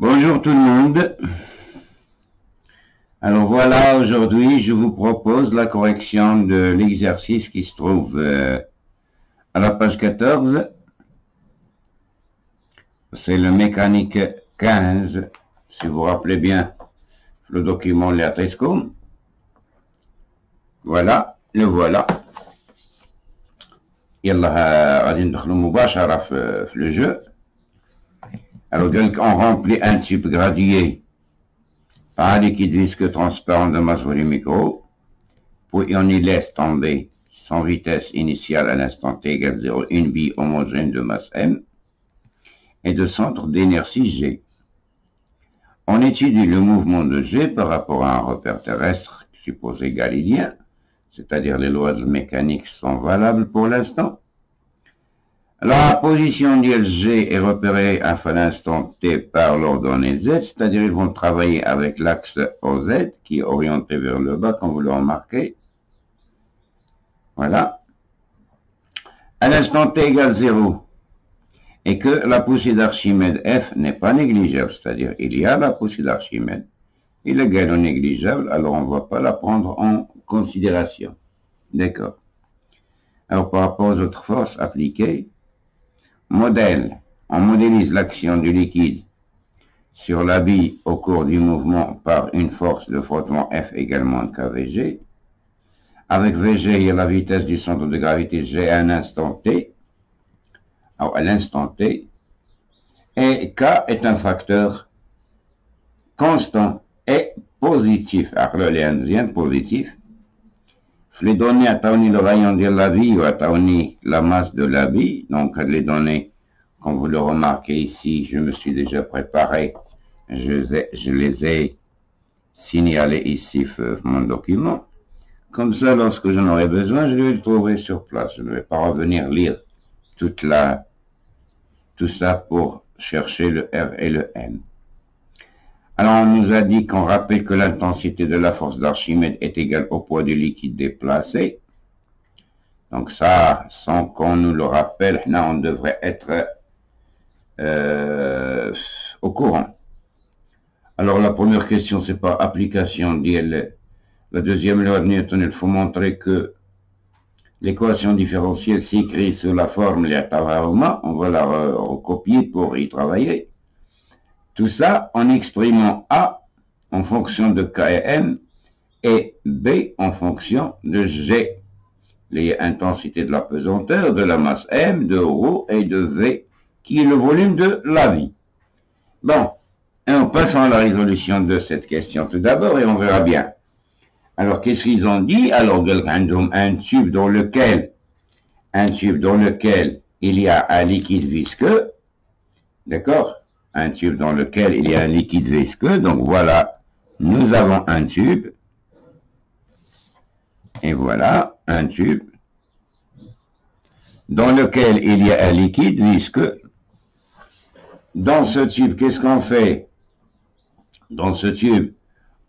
Bonjour tout le monde. Alors voilà, aujourd'hui je vous propose la correction de l'exercice qui se trouve à la page 14. C'est le mécanique 15, si vous vous rappelez bien le document Leatriscom. Voilà, le voilà. يلا غادي ندخلوا مباشرة في le jeu. Alors, on remplit un tube gradué par un liquide visqueux transparent de masse volumique ρ, puis on y laisse tomber sans vitesse initiale à l'instant t égale 0 une bille homogène de masse m et de centre d'inertie g. On étudie le mouvement de g par rapport à un repère terrestre supposé galiléen, c'est-à-dire les lois de mécanique sont valables pour l'instant. La position d'ILG est repérée à l'instant t par l'ordonnée z, c'est-à-dire ils vont travailler avec l'axe OZ qui est orienté vers le bas, comme vous le remarquez. Voilà. À l'instant t égale 0, et que la poussée d'Archimède F n'est pas négligeable, c'est-à-dire il y a la poussée d'Archimède, il est égal ou négligeable, alors on ne va pas la prendre en considération. D'accord. Alors par rapport aux autres forces appliquées, modèle, on modélise l'action du liquide sur la bille au cours du mouvement par une force de frottement F également kVg. Avec Vg, il y a la vitesse du centre de gravité G à un instant t. Alors à l'instant t, et K est un facteur constant et positif. Alors le léonzien positif. Les données à le rayon de la bille ou à la masse de la bille, donc les données, comme vous le remarquez ici, je me suis déjà préparé, je les ai signalées ici sur mon document. Comme ça, lorsque j'en aurai besoin, je vais le trouver sur place. Je ne vais pas revenir lire tout ça pour chercher le R et le M. Alors, on nous a dit qu'on rappelle que l'intensité de la force d'Archimède est égale au poids du liquide déplacé. Donc ça, sans qu'on nous le rappelle, là, on devrait être au courant. Alors, la première question, c'est pas application d'IL. La deuxième loi de Newton, il faut montrer que l'équation différentielle s'écrit sous la forme Leata-Rama. On va la recopier pour y travailler. Tout ça en exprimant A en fonction de K et M et B en fonction de G, les intensités de la pesanteur, de la masse M, de ρ et de V, qui est le volume de la vie. Bon, et on passe à la résolution de cette question tout d'abord et on verra bien. Alors, qu'est-ce qu'ils ont dit? Alors, un tube dans lequel il y a un liquide visqueux, d'accord? Un tube dans lequel il y a un liquide visqueux. Donc voilà, nous avons un tube. Et voilà, un tube dans lequel il y a un liquide visqueux. Dans ce tube, qu'est-ce qu'on fait? Dans ce tube,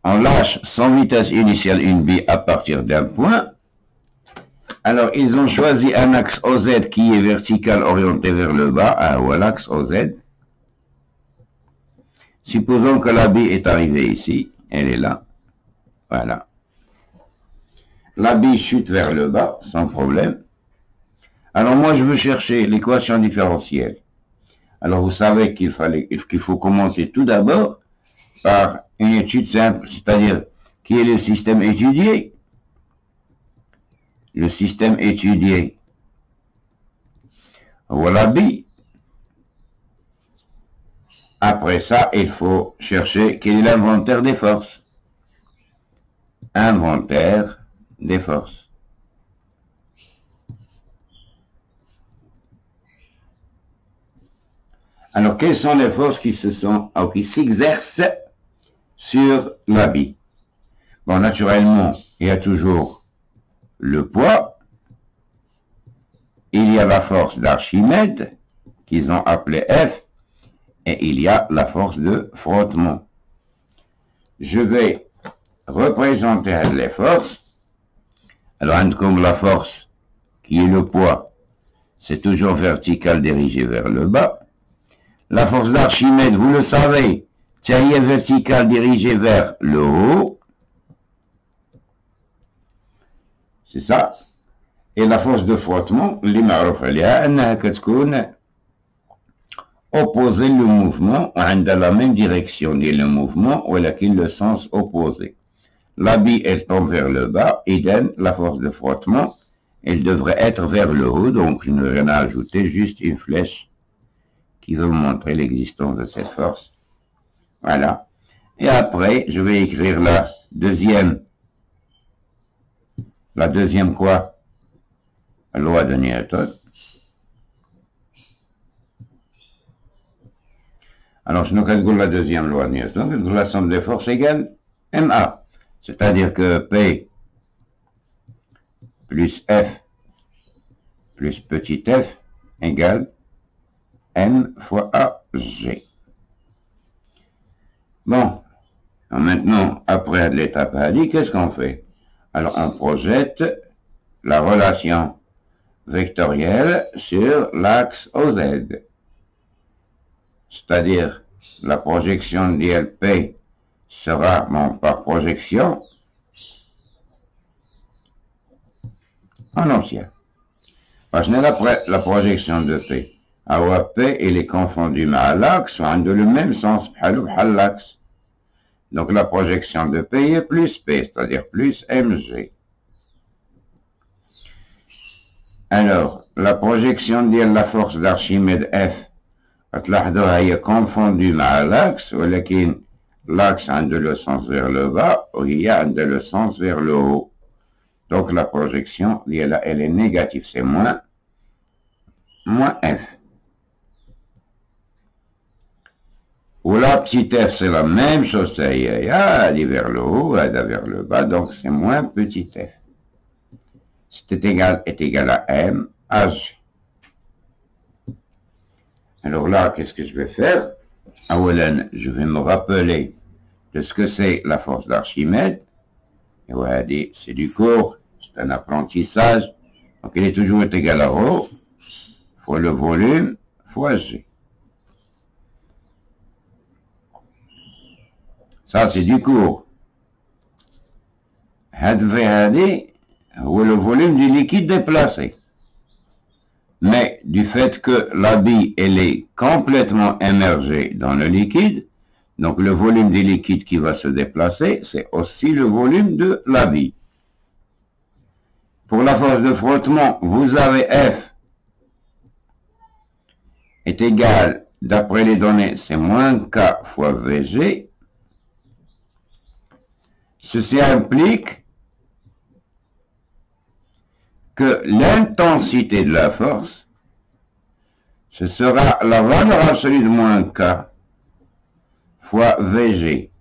on lâche sans vitesse initiale une bille à partir d'un point. Alors, ils ont choisi un axe OZ qui est vertical orienté vers le bas. Voilà, l'axe OZ. Supposons que la bille est arrivée ici, elle est là, voilà. La bille chute vers le bas, sans problème. Alors moi, je veux chercher l'équation différentielle. Alors vous savez qu'il faut commencer tout d'abord par une étude simple, c'est-à-dire qui est le système étudié. Le système étudié. Voilà la bille. Après ça, il faut chercher quel est l'inventaire des forces. Inventaire des forces. Alors, quelles sont les forces qui s'exercent sur la bille? Bon, naturellement, il y a toujours le poids. Il y a la force d'Archimède, qu'ils ont appelée F. Et il y a la force de frottement. Je vais représenter les forces. Alors, comme la force, qui est le poids, c'est toujours vertical dirigé vers le bas. La force d'Archimède, vous le savez, taille verticale dirigée vers le haut. C'est ça. Et la force de frottement, اللي معروف عليها أنها كتكون opposer le mouvement dans la même direction ni le mouvement ولكن le sens opposé. L'habit elle tombe vers le bas et la force de frottement elle devrait être vers le haut, donc je n'ai rien à ajouter, juste une flèche qui veut montrer l'existence de cette force. Voilà. Et après je vais écrire la deuxième quoi? La loi de Newton. Alors, je nous la deuxième loi de Newton, la somme des forces égale MA. C'est-à-dire que P plus F plus petit f égale M fois AG. Bon, maintenant, après l'étape Ali, qu'est-ce qu'on fait? Alors, on projette la relation vectorielle sur l'axe OZ. C'est-à-dire, la projection d'ILP sera, bon, par projection, en ancien. Parce que la projection de P. Alors, P, il est confondu à l'axe, ont de le même sens, l'axe. Donc, la projection de P est plus P, c'est-à-dire plus MG. Alors, la projection de la force d'Archimède F, est confondue à l'axe, ولكن l'axe a le sens vers le bas, ou il y a le sens vers le haut. Donc la projection, elle est négative, c'est moins F. Ou la petite f, c'est la même chose, ça y est, elle est vers le haut, elle est vers le bas, donc c'est moins petit f. C'est égal à M, H. Alors là, qu'est-ce que je vais faire? Je vais me rappeler de ce que c'est la force d'Archimède. Et voilà, c'est du cours, c'est un apprentissage. Donc il est toujours égal à ρ fois le volume fois G. Ça, c'est du cours. Ou le volume du liquide déplacé. Mais du fait que la bille, elle est complètement immergée dans le liquide, donc le volume du liquide qui va se déplacer, c'est aussi le volume de la bille. Pour la force de frottement, vous avez F est égal, d'après les données, c'est moins K fois VG. Ceci implique que l'intensité de la force, ce sera la valeur absolue de moins K fois VG.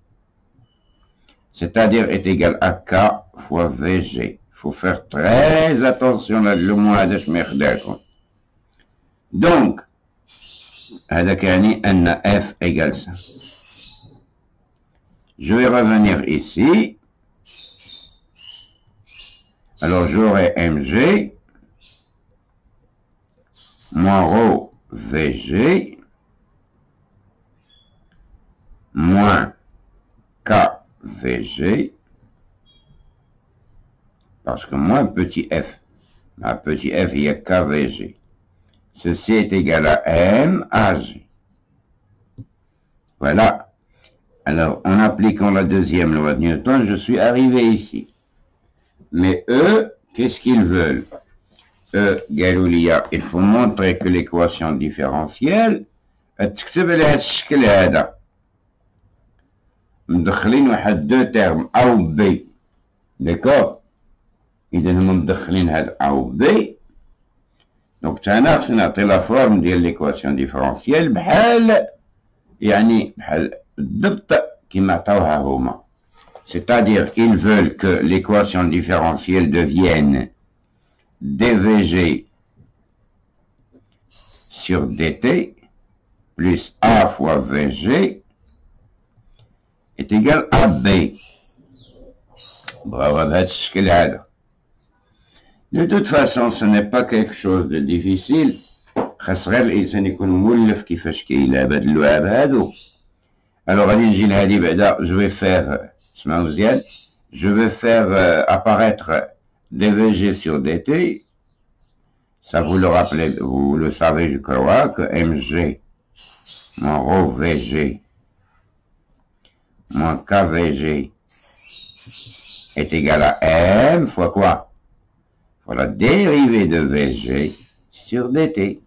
C'est-à-dire est égal à K fois VG. Il faut faire très attention à le moins de ce. Donc, F égale ça. Je vais revenir ici. Alors, j'aurai Mg moins ρ Vg moins KVG, parce que moins petit f, à petit f, il y a KVG. Ceci est égal à MAG. Voilà. Alors, en appliquant la deuxième loi de Newton, je suis arrivé ici. Mais eux, qu'est-ce qu'ils veulent? Eux, Galoulia, il faut montrer que l'équation différentielle, تكتب لها الشكل هذا. مدخلين واحد دو تيرم او بي، داكور؟ اذا هما مدخلين هاد او بي، دونك تانا خصنا نعطي لا فورم ديال ليكواسيون ديفرونسيال بحال يعني بحال بالضبط كيما عطاوها هما. C'est-à-dire qu'ils veulent que l'équation différentielle devienne dvg sur dt plus a fois vg est égal à B. Bravo, de toute façon, ce n'est pas quelque chose de difficile. خسر الإنسان يكون مولف كيفاش كيلعب هاد اللعب هادو. Alors, Ali Gil Hadi Beda, je vais faire, je vais faire apparaître dvg sur dt. Ça, vous le rappelez, vous le savez, je crois, que mg moins rho vg moins kvg est égal à m fois quoi? Fois la dérivée de vg sur dt.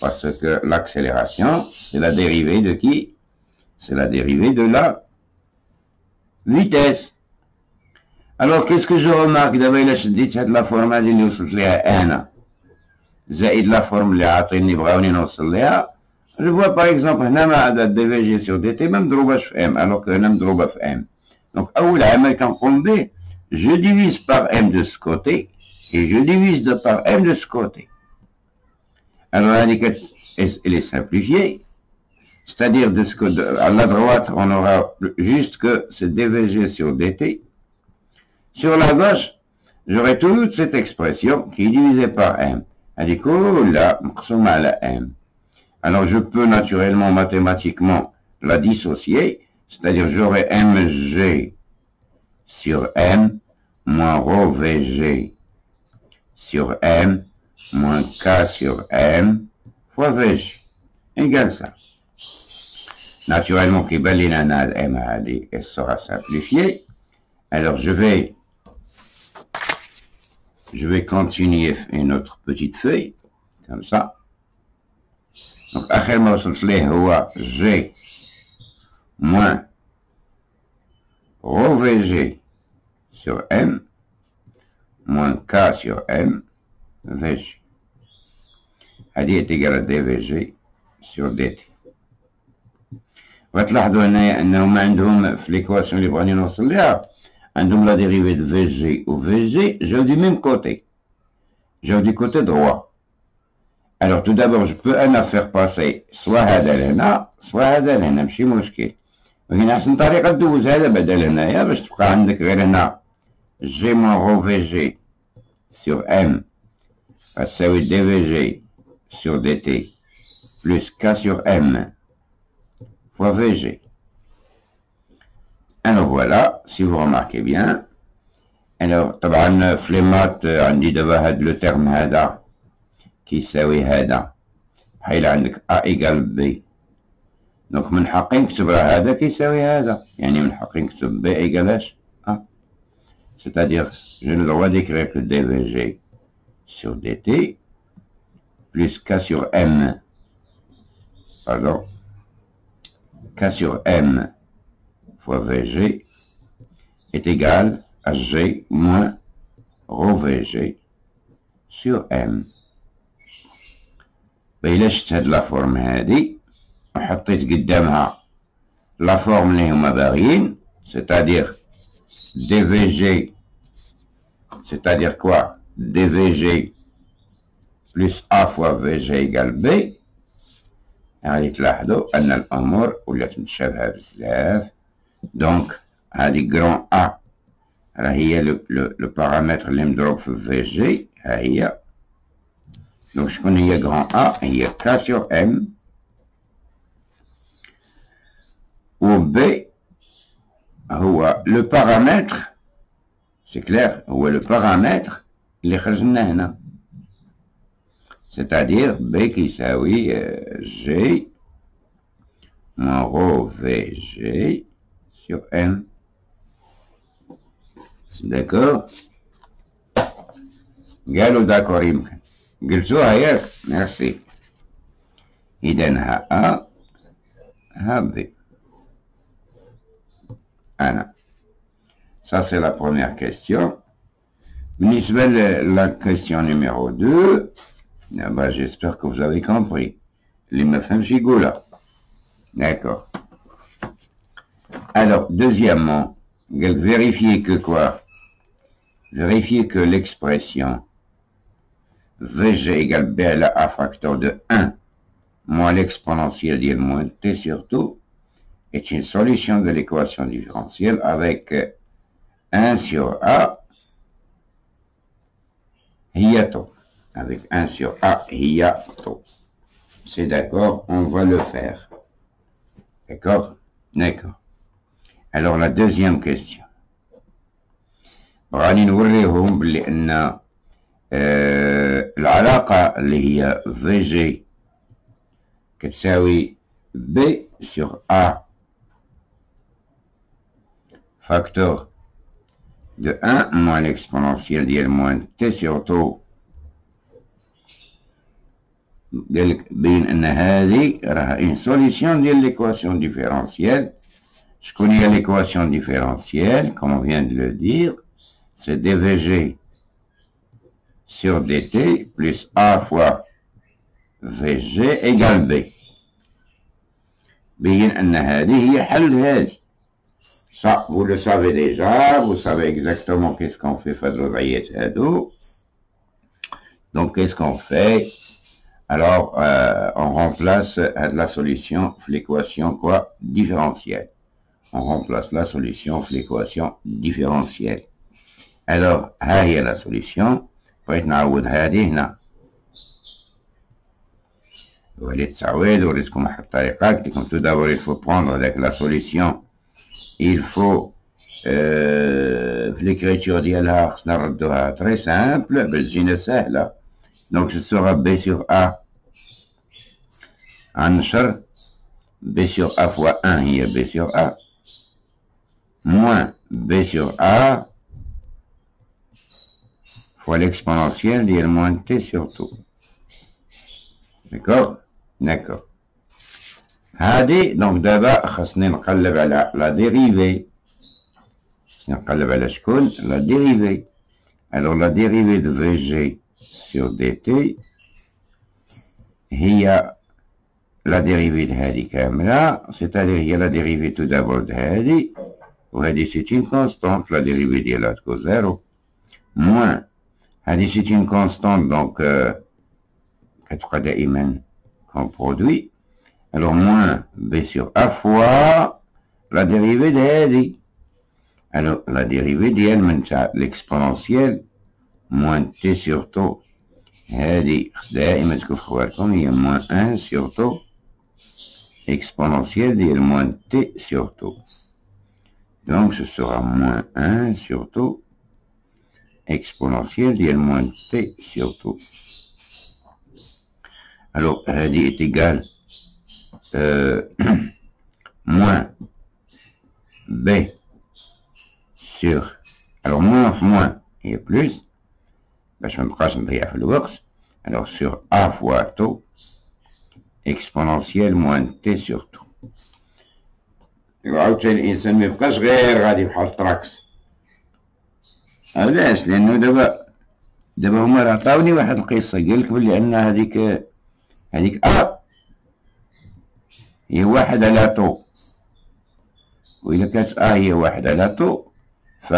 Parce que l'accélération, c'est la dérivée de qui? C'est la dérivée de la vitesse. Alors, qu'est-ce que je remarque? D'abord, il a dit que la forme اللي وصلت لها أنا زائد la forme اللي عاطيني بغاوني نوصل لها. Je vois par exemple هنا ما عدا dvg sur dt ما مضروباش في m, alors que هنا مضروبة في m. Donc, أول عمل كنقوم به, je divise par m de ce côté et je divise par m de ce côté. Alors, elle est simplifiée. C'est-à-dire, à la droite, on aura juste que c'est dvg sur dt. Sur la gauche, j'aurai toute cette expression qui est divisée par m. Elle dit que là, m. Alors, je peux naturellement, mathématiquement, la dissocier. C'est-à-dire, j'aurai mg sur m moins rho vg sur m moins k sur m fois vg égale ça. Naturellement, elle sera simplifiée. Alors, je vais continuer une autre petite feuille, comme ça. Donc, G moins rho vg sur m moins k sur m vg. هذه est égale à dvg sur dt. وتلاحظوا هنا انهم عندهم في l'équation اللي بغاني نوصل لها عندهم la dérivée de vg ou vg جاو du même côté, جاو du côté droit. Alors tout d'abord je peux انا faire passer soit هذا لهنا soit هذا لهنا, ماشي مشكل. وهنا احسن طريقه تدوز هذا بدل هنايا باش تبقى عندك غير هنا g moins rho vg sur m تساوي dvg sur dt plus k sur m fois vg. Alors voilà, si vous remarquez bien. Alors طبعا في les maths عندي دابا هاد لو تيرم هذا كيساوي هذا بحال عندك a égale b. دونك من حقي نكتب راه هذا كيساوي هذا, يعني من حقي نكتب b égale اش a. C'est-à-dire j'ai le droit d'écrire que dvg sur dt plus k sur m, pardon, k sur m fois vg est égal à g moins rho vg sur m. إلا شفت هاد لا فورم هادي وحطيت قدامها لا فورم اللي هما باغيين, c'est-à-dire dvg, c'est-à-dire quoi? dvg plus a fois vg égale b. يعني تلاحظوا أن الأمور ولات متشابهة بزاف. دونك هادي جران A راه هي لو بارامتر اللي مضروب في vg, ها هي. دونك شكون هي جران A؟ هي k sur m, و b هو لو بارامتر, سي كلير, هو لو بارامتر اللي خرج لنا هنا. C'est-à-dire B qui s'aoui G moins rho VG sur M. D'accord? قالوا d'accord يمكن. قلتوها ياك؟ merci. إذن ها A ها B. أنا. Ça c'est la première question. بالنسبة la question numéro 2. Ben, j'espère que vous avez compris. Les meufs gigoula. D'accord. Alors, deuxièmement, vérifiez que quoi? Vérifiez que l'expression VG égale B à la A facteur de 1 moins l'exponentielle de moins T surtout est une solution de l'équation différentielle avec 1 sur A hiato. Avec 1 sur A hiato. C'est d'accord, on va le faire. D'accord? D'accord. Alors la deuxième question. غادي نوريهم بلي ان العلاقة اللي هي في جي كتساوي B sur A facteur de 1 moins l'exponentielle ديال moins T sur tau. قالك بين ان هذه راها une solution ديال l'équation différentielle. شكون هي l'équation différentielle? Comme on vient de le dire, c'est dvg sur dt plus a fois vg égale b. بين ان هذه هي حل هذه. Ça, vous le savez déjà, vous savez exactement qu'est-ce qu'on fait في هاد الوضعيات هادو. Donc qu'est-ce qu'on fait? Alors on remplace la solution l'équation quoi différentielle. On remplace la solution l'équation différentielle. Alors ها هي la solution. بغيت نعوض هذه هنا. وليت تعويض وريتكم واحد الطريقة قلت لكم tout d'abord il faut prendre avec la solution. Il faut في l'écriture ديالها خصنا نردوها très simple بالجينة سهلة. Donc ce sera B sur A عنشر B sur A fois 1 هي B sur A moins B sur A fois l'exponentielle ديال moins T sur tout. D'accord? D'accord. هادي دونك دابا خاصني نقلب على لا ديريفي. خاصني نقلب على شكون؟ لا ديريفي. Alors la dérivée de Vg sur dt هي la dérivée de هذه كاملة، c'est-à-dire هي la dérivée tout d'abord de هذه وهذه c'est une constante، la dérivée ديالها تكون زيرو moins هذه c'est une constante donc كتبقى دائما comme produit. Alors moins b sur a fois la dérivée de هذه. Alors la dérivée ديال من تاع l'exponentielle moins t sur tau هذه دائما تكون في خوالكم هي moins 1 sur tau exponentielle ديال moins t sur tau. Donc ce sera moins 1 sur tau exponentielle ديال moins t sur tau. Alors هذه est égale moins b sur, alors moins في moins هي plus باش منبقاش نضيع في الوقت. alors sur a fois tau exponentielle moins t sur tau. عاوتاني الانسان ميبقاش غير غادي بحال التراكس. علاش؟ لانه دابا هما راه عطاوني واحد القصه قالك بلي ان هذيك ا هي واحد على طو، وإذا كانت ا هي واحد على طو ف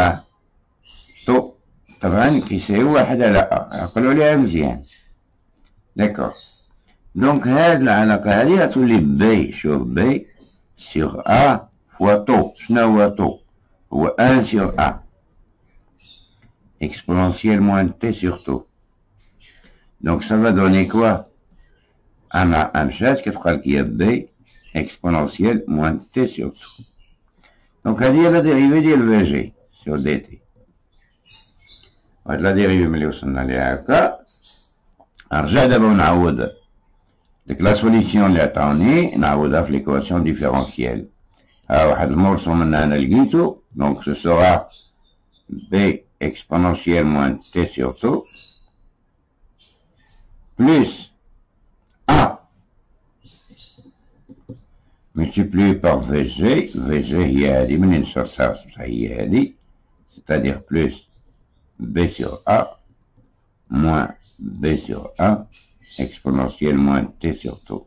طو طبعا كيساوي واحد على ا. عقلوا عليها مزيان. داكوغ. دونك هاد العلاقة هادي غتولي بي سور بي سور ا فوا طو. شنو هو طو؟ هو ان سور ا exponentielle moins t sur tau. Donc ça va donner quoi? A مشات كتبقى لك هي بي exponentielle moins t sur tau. Donc هذه هي لا ديريفي ديال في sur dt. وهاد لا ديريفي ملي وصلنا ليها هكا نرجع دابا ونعوض ديك لا سوليسيون اللي عطاوني نعوضها في ليكواسيون ديفيرونسيال. ها واحد المورسو من هنا لقيتو. دونك سو سورا b exponentielle moins t sur tau plus a multiplié par vg. vg هي هادي منين نشرحها هي هادي c'est-à-dire plus b sur a moins b sur a exponentielle moins t sur tau.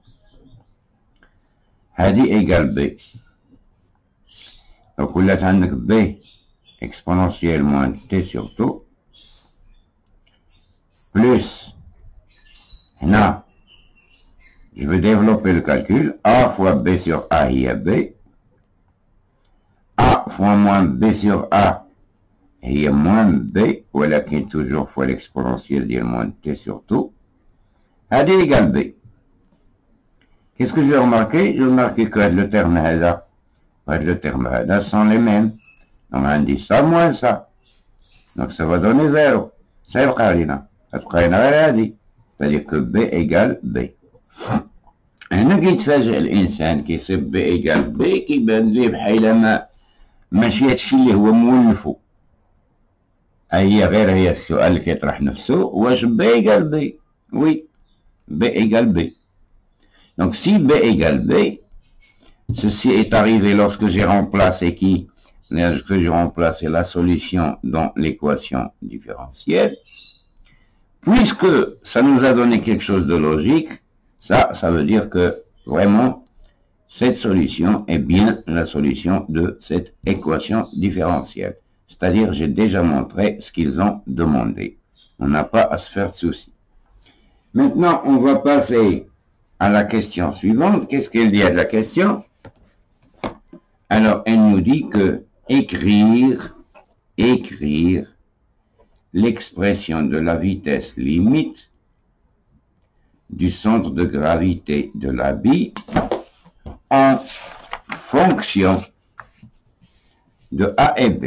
هادي égale b. donc ولات عندك b exponentielle moins t sur tau plus هنا je vais développer le calcul. a fois b sur a هي b. a fois moins b sur a هي moins b ولكن toujours fois l'exponentielle ديال moins t sur tau. هذه égale b. Qu'est-ce que je vais remarquer? Je vais remarquer que le terme هذا Le terme là sont les mêmes. Donc on dit ça moins ça. Donc ça va donner 0. C'est le cas. C'est-à-dire que B égale B. هنا كيتفاجئ الانسان كيصيب B égale B كيبان ليه بحال ماشي هادشي اللي هو مولفو. هي السؤال اللي كيطرح نفسه واش B égale B. Oui, B égale B. Donc si B égale B, ceci est arrivé lorsque j'ai remplacé qui? Lorsque j'ai remplacé la solution dans l'équation différentielle. Puisque ça nous a donné quelque chose de logique, ça veut dire que vraiment cette solution est bien la solution de cette équation différentielle. C'est-à-dire j'ai déjà montré ce qu'ils ont demandé. On n'a pas à se faire de soucis. Maintenant, on va passer à la question suivante. Qu'est-ce qu'elle dit à la question? Alors, elle nous dit que écrire l'expression de la vitesse limite du centre de gravité de la bille en fonction de A et B.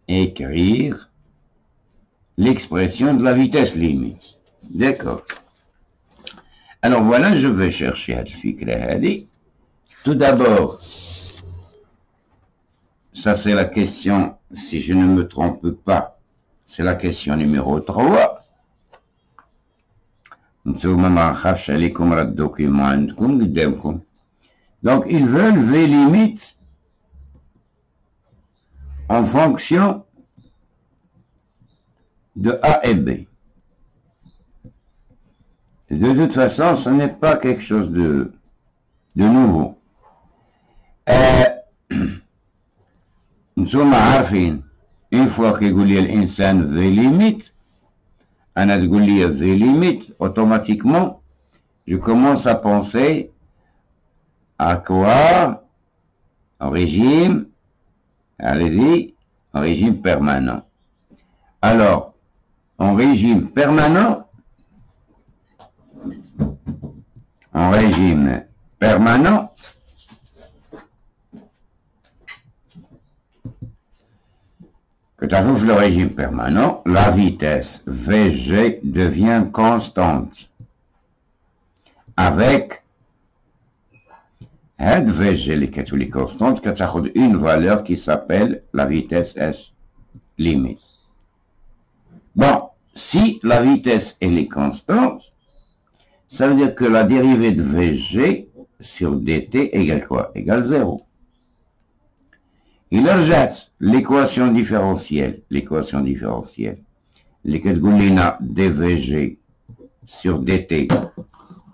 Écrire l'expression de la vitesse limite. D'accord. Alors voilà, je vais chercher tout d'abord, ça c'est la question, si je ne me trompe pas, c'est la question numéro 3. Donc ils veulent V limite en fonction de A et B. De toute façon, ce n'est pas quelque chose de nouveau. Nous sommes عارفين une fois qu'il y a l'insan V limite, أنا تقول لي V limite, automatiquement, je commence à penser à quoi? En régime, allez-y, en régime permanent. Alors, en régime permanent, que tu arrives le régime permanent, la vitesse VG devient constante. Avec cette VG qui est constante, que tu as une valeur qui s'appelle la vitesse S limite. Bon, si la vitesse elle est constante, ça veut dire que la dérivée de VG sur dt égale quoi? Égale 0. Il rejette l'équation différentielle. L'équation différentielle. Les catégories dvg sur dt.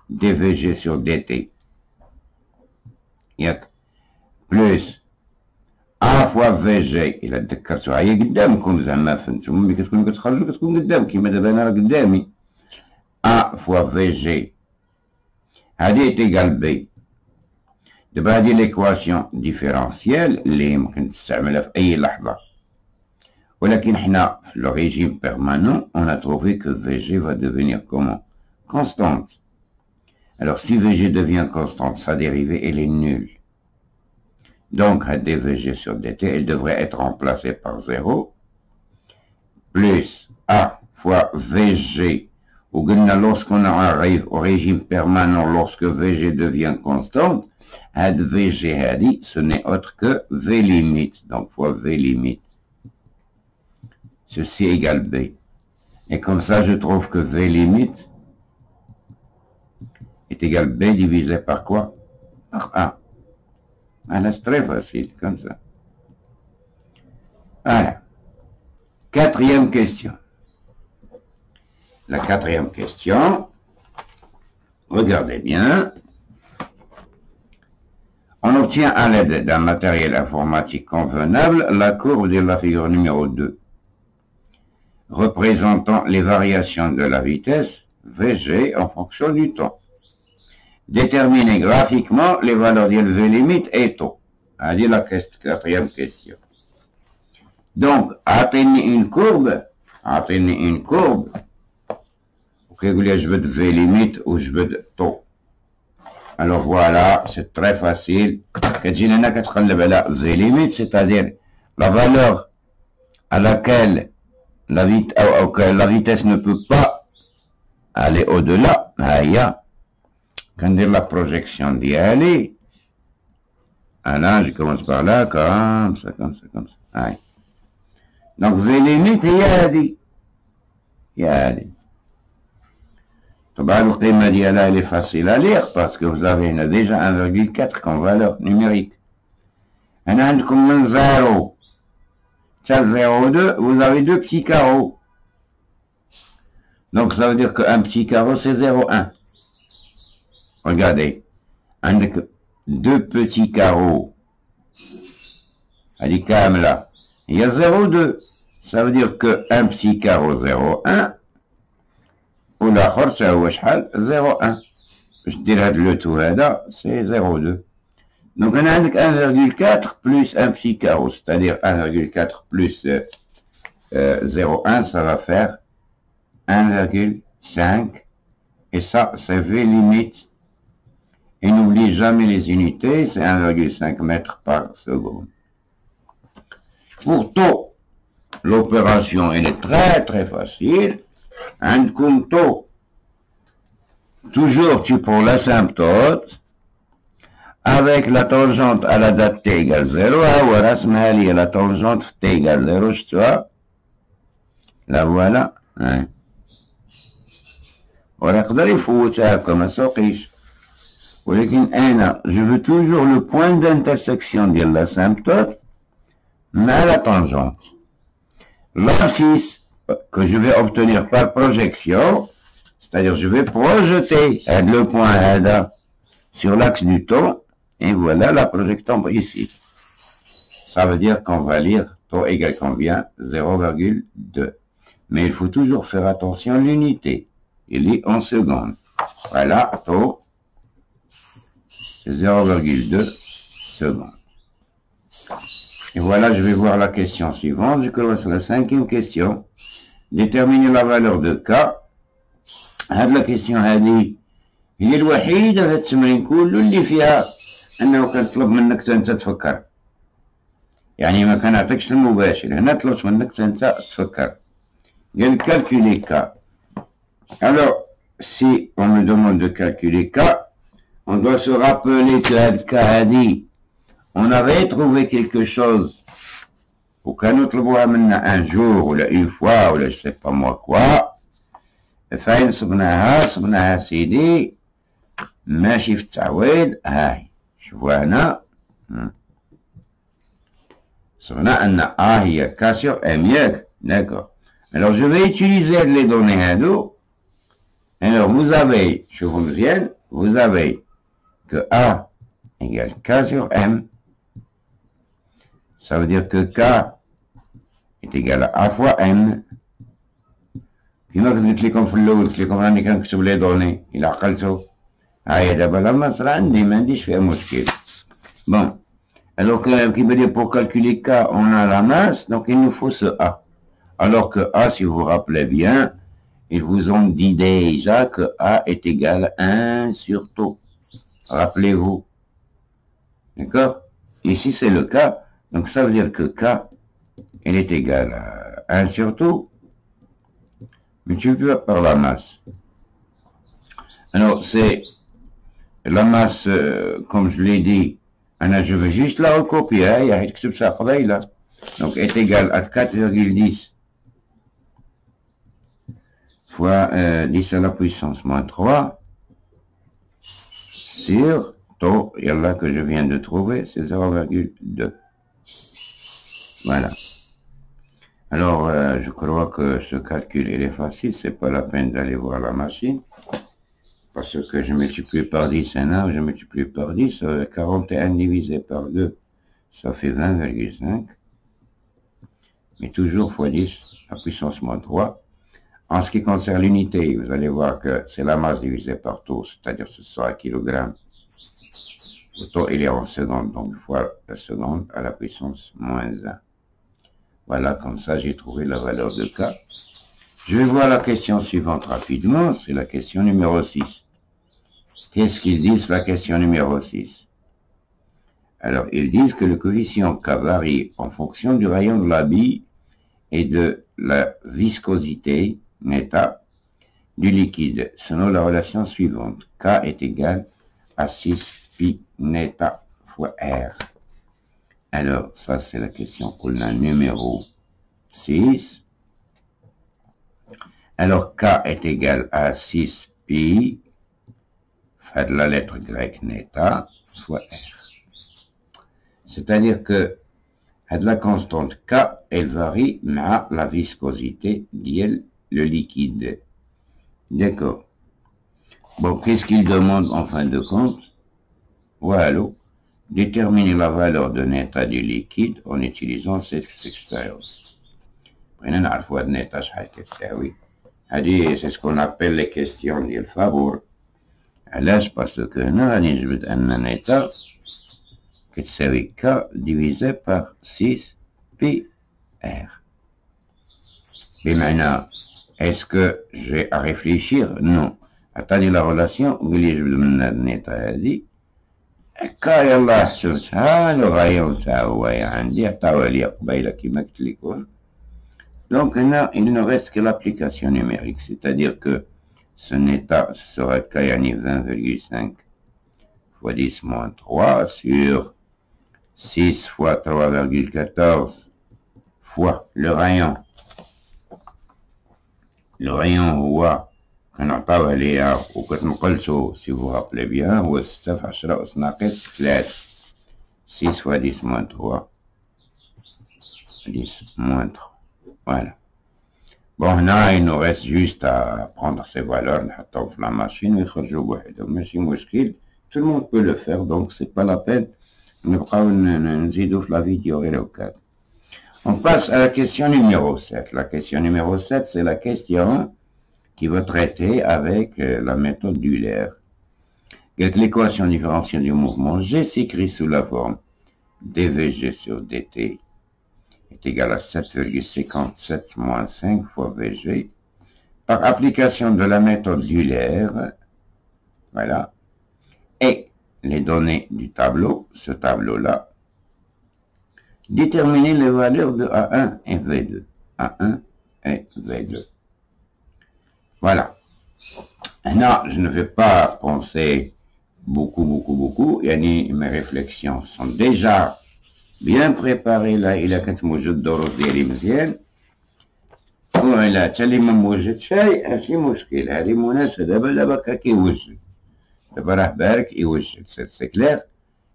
dvg sur dt. Plus A fois VG. Il a ذكرتوا هي قدامكم زعما فهمتوا ملي كتكونوا كتخرجوا كتكون قدام كيما دابا انا راه قدامي. A fois VG. هذه est égal B. دابا هذه l'équation différentielle اللي يمكن تستعملها في أي لحظة. ولكن حنا في le régime permanent, on a trouvé que VG va devenir comment? Constante. Alors si VG devient constante, sa dérivée elle est nulle. Donc dvg sur dt, elle devrait être remplacée par 0. Plus A fois VG. Ou lorsqu'on arrive au régime permanent, lorsque VG devient constante, VG, ce n'est autre que V limite, donc fois V limite. Ceci égale B. Et comme ça, je trouve que V limite est égal B divisé par quoi? Par A. Voilà, c'est très facile, comme ça. Voilà. Quatrième question. La quatrième question, regardez bien. On obtient à l'aide d'un matériel informatique convenable la courbe de la figure numéro 2, représentant les variations de la vitesse VG en fonction du temps. Déterminer graphiquement les valeurs de V limite et taux. C'est la quatrième question. Donc, atteignez une courbe. Je veux de V limite ou je veux de taux. Alors voilà, c'est très facile. V limite, c'est-à-dire la valeur à laquelle la vitesse ne peut pas aller au-delà. Quand dire la projection d'y aller. Alors, je commence par là, comme ça, comme ça, comme ça. Aïe. Donc, V limite, il y a dit. Il y a dit. Le m'a dit, là, elle est facile à lire parce que vous avez déjà 1,4 comme valeur numérique. On a comme un 0. Ça, 0,2, vous avez deux petits carreaux. Donc, ça veut dire qu'un petit carreau, c'est 0,1. Regardez. Avec deux petits carreaux. Allez, calme là. Il y a 0,2. Ça veut dire qu'un petit carreau 0,1. Ou l'autre, c'est 0,1. Je dirais le tout là, c'est 0,2. Donc, on a 1,4 plus un petit carreau, c'est-à-dire 1,4 plus 0,1, ça va faire 1,5. Et ça, c'est V limite. Et n'oublie jamais les unités, c'est 1,5 mètres par seconde. Pour taux, l'opération, elle est très très facile. Un compte, toujours tu prends l'asymptote avec la tangente à la date t égale 0, voilà, la tangente t égale 0, tu vois. La voilà. Hein. Il faut comme ça, je veux toujours le point d'intersection de l'asymptote, mais la tangente. L'abscisse que je vais obtenir par projection, c'est-à-dire je vais projeter le point sur l'axe du taux, et voilà la projection ici. Ça veut dire qu'on va lire taux égale combien? 0,2. Mais il faut toujours faire attention à l'unité. Il est en secondes. Voilà, taux, c'est 0,2 secondes. Et voilà, je vais voir la question suivante. Je commence la 5e question. Déterminer la valeur de K. La question هذه هي الوحيدة في التمرين كله اللي فيها أنه كنطلب منك أنت تفكر. يعني ما كنعطيكش المباشر، هنا طلبت منك أنت تفكر. قال calculer K. Alors, si on me demande de calculer K, on doit se rappeler que K a dit on avait trouvé quelque chose وكانوا يطلبوها منا un jour ولا une fois ولا je sais pas moi quoi. فاين صبناها سيدي ماشي في التعويض. هاي شوفوا هنا صبنا ان هي K sur M ياك. D'accord. Alors je vais utiliser les données هادو. Alors vous avez, شوفوا مزيان, vous avez que A égale K sur M. Ça veut dire que K est égal à A fois M. كيما قلت لكم في الاول قلت لكم راني كنكتب لي دوني الى عقلتو. هاهي دابا لما صرا عندي ما عنديش فيها مشكل. Bon. Alors qui veut dire pour calculer K on a la masse, donc il nous faut ce A. Alors que A, si vous vous rappelez bien, ils vous ont dit déjà que A est égal à 1 sur taux. Rappelez-vous. D'accord? Ici c'est le cas. Donc ça veut dire que K, elle est égale à 1 sur taux, multiplié par la masse. Alors c'est la masse, comme je l'ai dit, je vais juste la recopier, donc est égale à 4,10 fois 10 à la puissance moins 3 sur taux, et là que je viens de trouver, c'est 0,2. Voilà. Alors, je crois que ce calcul, il est facile, c'est pas la peine d'aller voir la machine, parce que je multiplie par 10 je multiplie par 10, 41 divisé par 2, ça fait 20,5, mais toujours fois 10 à puissance moins 3. En ce qui concerne l'unité, vous allez voir que c'est la masse divisée par taux, c'est-à-dire ce sera kg. Le taux, il est en secondes, donc fois la seconde à la puissance moins 1. Voilà, comme ça, j'ai trouvé la valeur de K. Je vais voir la question suivante rapidement, c'est la question numéro 6. Qu'est-ce qu'ils disent sur la question numéro 6? Alors, ils disent que le coefficient K varie en fonction du rayon de la bille et de la viscosité neta du liquide, selon la relation suivante. K est égal à 6 pi neta fois R. Alors, ça c'est la question qu'on a numéro 6. Alors, K est égal à 6 pi, fait de la lettre grecque neta, fois R. C'est-à-dire que la constante K, elle varie à la viscosité de le liquide. D'accord. Bon, qu'est-ce qu'il demande en fin de compte? Voilà. Déterminer la valeur de neta du liquide en utilisant cette expérience. Prenez la fois de neta, c'est ce qu'on appelle les questions de Fabour. Alors, parce que nous, on a un neta qui est K divisé par 6 pi R. Et maintenant, est-ce que j'ai à réfléchir? Non. Attendez la relation, vous voulez je vous donne un état dit. Quand Allah subhanahu le rayon ça ouais عندي حتى قبيله كما قلت لكم. Donc là, il ne reste que l'application numérique, c'est-à-dire que ce état sera K 20,5 fois 10 moins 3 sur 6 fois 3,14 fois le rayon. Le rayon هو كنعطاو عليها وكتنقلتو si vous rappelez bien هو 6 في 10 أس ناقص 3 6 fois 10 moins 3 10 moins 3 voilà. Bon هنا il nous reste juste à prendre ces valeurs نحطهم في la machine ويخرجوا بوحدهم ماشي مشكل. Tout le monde peut le faire donc c'est pas la peine نبقاو نزيدو في la vidéo غير هكاك. On passe à la question numéro 7. La question numéro 7, c'est la question qui va traiter avec la méthode d'Euler. L'équation différentielle du mouvement G s'écrit sous la forme dVg sur dt est égal à 7,57 moins 5 fois Vg par application de la méthode d'Euler. Voilà. Et les données du tableau, ce tableau-là, déterminer les valeurs de A1 et V2. A1 et V2. Voilà. Maintenant, je ne vais pas penser beaucoup. Yani, mes réflexions sont déjà bien préparées là. Il a quand موجود دروس ديالي مزيان. وإلا تا اللي ما موجدش ماشي مشكل. هذه مناسبة دابا كيوجد. دابا راه بارك يوجد. سي كلير.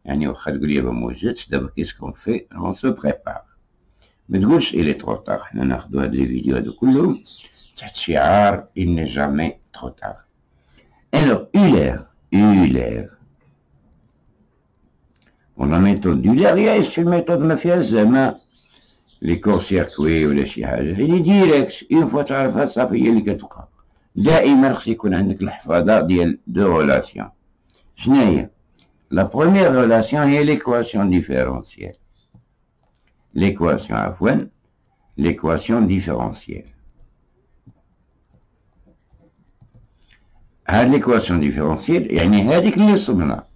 يعني واخا تقول لي ما موجدش دابا كيسكون في اون سو بريبار. ما تقولش إلي ترو طار. حنا ناخدو هاد لي فيديو هادو كلهم تحت شعار il n'est jamais trop tard. Alors Euler. Bon, la méthode d'Euler هي شي méthode ما فيهاش زعما لي كور سيركوي ولا شي حاجة. هي ديريكت اون فوا تعرفها صافي هي اللي كتوقع. دائما خص يكون عندك الحفاظة ديال دو ريلاسيون. شناهي؟ La première relation est l'équation différentielle. L'équation différentielle. هاد l'équation différentielle يعني هاديك اللي صبنا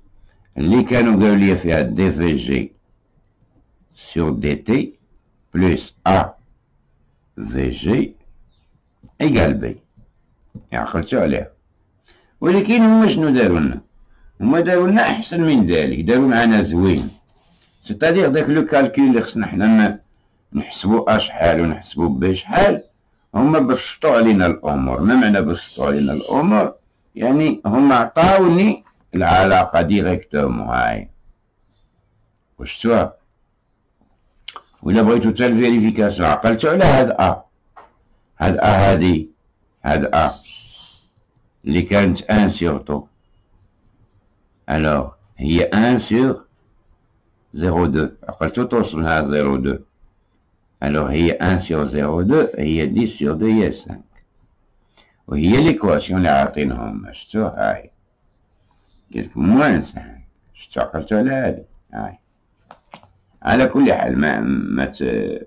اللي كانوا قالوا لي فيها dVg sur dt plus avg égale b. عقلتوا عليها. ولكن هما شنو داروا لنا؟ هما داروا لنا احسن من ذلك، داروا معنا زوين. سيتادير داك لو كالكول اللي خصنا حنا نحسبوا شحال ونحسبوا ب شحال، هما بسطوا علينا الامور. ما معنى بسطوا علينا الامور؟ يعني هما عطاوني العلاقه ديريكتومون هاي واش شفتوها. ولا بغيتو تا الفيريفيكاسيون عقلتو على هاد هاد اللي كانت 1 سيغ alors هي 1 sur 0,2 عقلتو توصل لها 0,2 alors هي 1 sur 0,2 هي 10 sur 2 هي 5 وهي ليكواسيون اللي عاطينهم شفتو هاي قلت موان 5 شفتو عقلتو على هادي هاي. على كل حال ما سي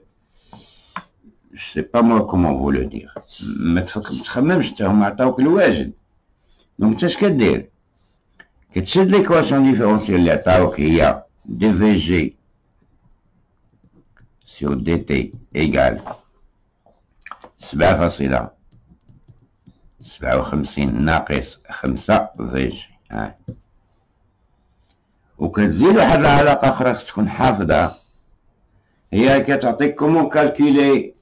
با موا كومون فو لو دير ما تخممش حتى هما عطاوك الواجد دونك انت اش كدير كتشد l'équation différentielle اللي عطاوك هي dvg sur dt égale 7.57 ناقص 5 فيجي. وكتزيد واحد العلاقة أخرى خصك تكون حافظها، هي كتعطيك كومون كالكولي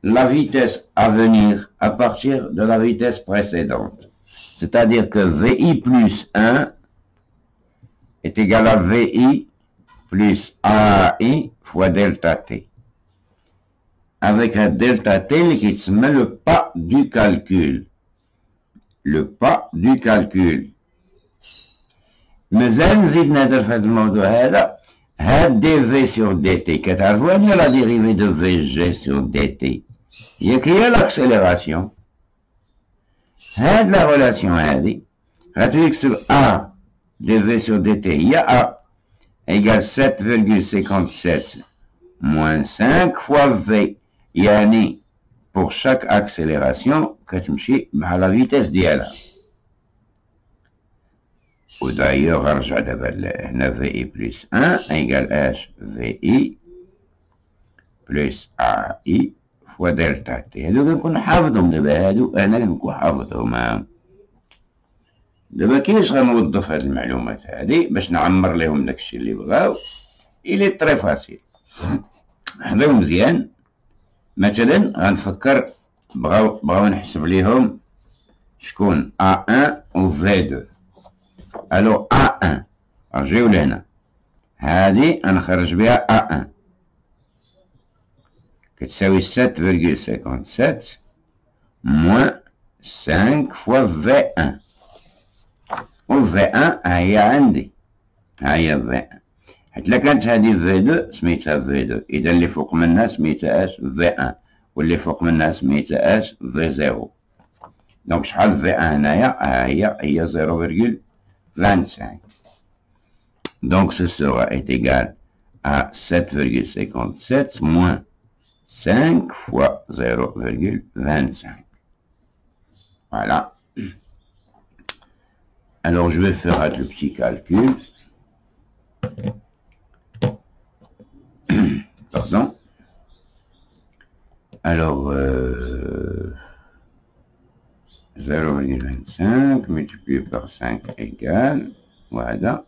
la vitesse à venir à partir de la vitesse précédente. C'est-à-dire que VI plus 1 est égal à VI plus AI fois delta T. Avec un delta T qui se met le pas du calcul. Le pas du calcul. مازال نزيد نهضر في هذا الموضوع هذا. هاد دي في سور دي تي كتعرفوا أن لا ديريفي دو في جي سور دي تي هي لاكسيليراسيون. هاد لا ريلاسيون هادي غتولي تكتب A دي في سور دي تي هي A égale 7,57 moins 5 fois V. يعني pour chaque accélération كتمشي مع لا فيتيس ديالها. ودايوغ غنرجع دابا هنا في بلس 1 ايكال اش في اي بلس ا اي فوا دلتا تي. هادو كنكون حافظهم دابا، هادو انا كنكون حافظهم. دابا كيفاش غنوظف هاد المعلومات هادي باش نعمر ليهم داكشي اللي بغاو؟ إلي طري فاسيل. حضروا مزيان. مثلا غنفكر بغاو نحسب ليهم شكون A1 و V2. الو A1 نجيو لهنا، هادي غنخرج بها A1 كتساوي 7,57 موان 5 فوا V1. و V1 هي عندي، هي V1. حيت إلا كانت هادي V2 سميتها V2، إذا اللي فوق منها سميتها اش V1 واللي فوق منها سميتها اش V0. دونك شحال V1 هنايا؟ هي 0,25. Donc ce sera est égal à 7,57 moins 5 fois 0,25. Voilà. Alors je vais faire le petit calcul. Pardon. Alors 0,25 multiplié par 5 égale, voilà.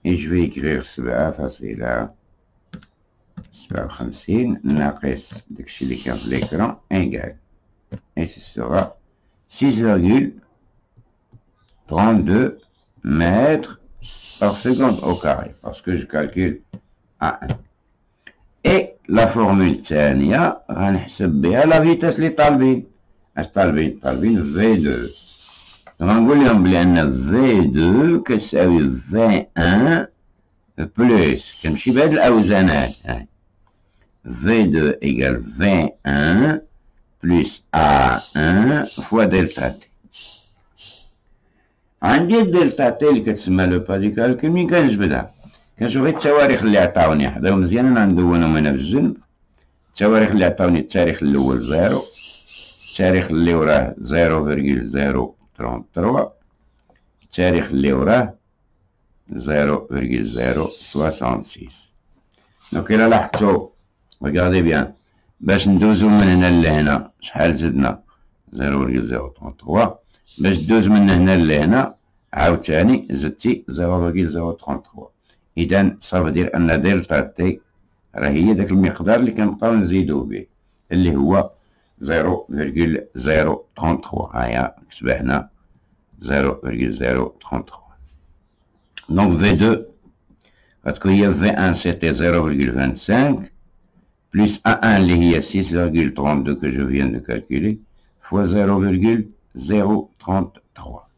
Et je vais écrire 7,57 ناقص داكشي اللي كان في l'écran égale. Et ce sera 6,32 mètres par seconde au carré, parce que je calcule A1. Et la formule الثانية غنحسب بها la vitesse اللي طالبين. اش طالبين V2. غنقول لهم بلي ان V2 كتساوي V1 بلوس، كنمشي بهاد الاوزانات. V2 ايكال V1 بلس A1 فوا دلتا تي. عندي الدلتا تي اللي كتسمى لو با دو كالكول. مين كنجبدها؟ كنشوف غير التواريخ اللي عطاوني، حضروا مزيان انا ندونهم هنا في الجنب. التواريخ اللي عطاوني التاريخ الاول 0، التاريخ اللي وراه 0,033، التاريخ اللي وراه 0,066. دونك إلا لاحظتو ريغاردي بيان باش ندوزو من هنا لهنا شحال زدنا 0,033، باش دوز من هنا لهنا عاوتاني زدتي 0,033. إذا صافي دير أن دلتا تي راه هي داك المقدار اللي كنبقاو نزيدو به اللي هو 0,033. هيا نكتبها هنا 0,033. Donc V2 غتكون هي V1 c'était 0,25 plus A1 اللي هي 6,32 que je viens de calculer fois 0,033.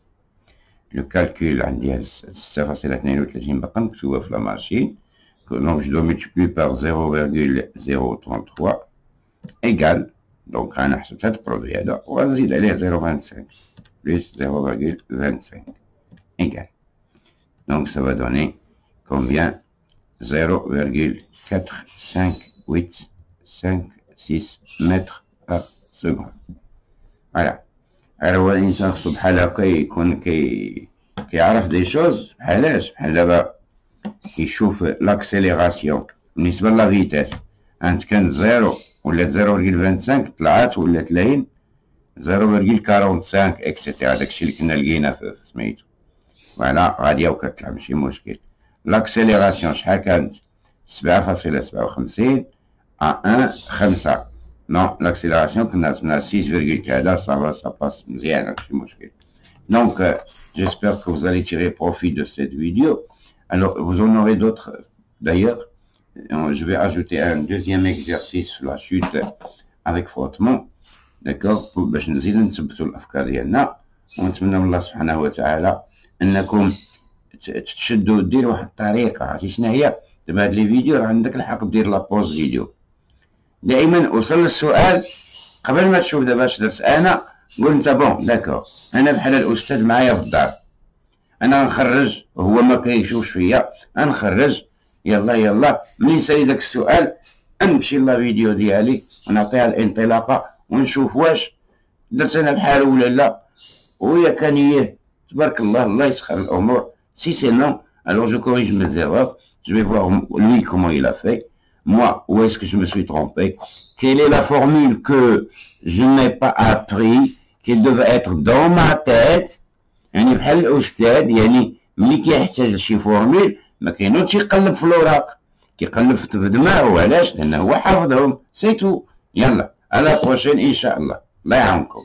Le calcul عندي 6,32 باقا مكتوبة في لا ماشين. Donc je dois multiplier par 0,033 égale. Donc غنحسب هاد البرودوي هذا وغنزيد عليه 0,25 plus 0,25 égale. Donc ça va donner combien? 0,4586 mètres par seconde. Voilà. Alors هو الإنسان خصو بحال هكا يكون كيعرف دي شوز بحالاش بحال دابا يشوف لاكسيليراسيون بالنسبة لا فيتاس، أنت كانت 0 ولات 0.25 طلعت ولات لاين 0.45 اكسيتيرا. داكشي اللي كنا لقينا في سميتو. فوالا غادية وكتطلع ماشي مشكل. لاكسيليراسيون شحال كانت؟ 7.57 à 1.5. Non, l'accélération كنا رسمناها 6, كذا ça passe مزيان ماشي مشكل. Donc, j'espère que vous allez tirer profit de cette vidéo. Alors, vous en aurez d'autres. D'ailleurs, je vais ajouter un deuxième exercice sur la chute avec frottement. D'accord? باش نزيدو نثبتو الأفكار ديالنا، ونتمنى من الله سبحانه وتعالى أنكم تشدوا ديروا واحد الطريقة. عرفتي شنو هي؟ دابا هاد لي فيديو راه عندك الحق دير لابوز فيديو. دائما وصل للسؤال قبل ما تشوف. دابا اش درت أنا؟ قول انت بون داكور، انا بحال الاستاذ معايا في الدار، انا غنخرج وهو ما كيشوفش فيا، غنخرج يلا ملي يسالي داك السؤال نمشي لا فيديو ديالي ونعطيها الانطلاقه ونشوف واش درت انا بحال ولا لا، ويا كان ايه تبارك الله الله يسخر الامور. Si c'est non, alors je corrige mes erreurs, je vais voir lui comment il a fait, moi où est-ce que je me suis trompé, quelle est la formule que je n'ai pas appris, qui devait être dans ma tête. يعني بحال الأستاذ يعني ملي كيحتاج لشي فورميل ما كاينوش يقلب في الأوراق، كيقلب في دماغه. علاش؟ لأنه هو حافظهم. سي تو. يلا على بروشين إن شاء الله. الله يعاونكم.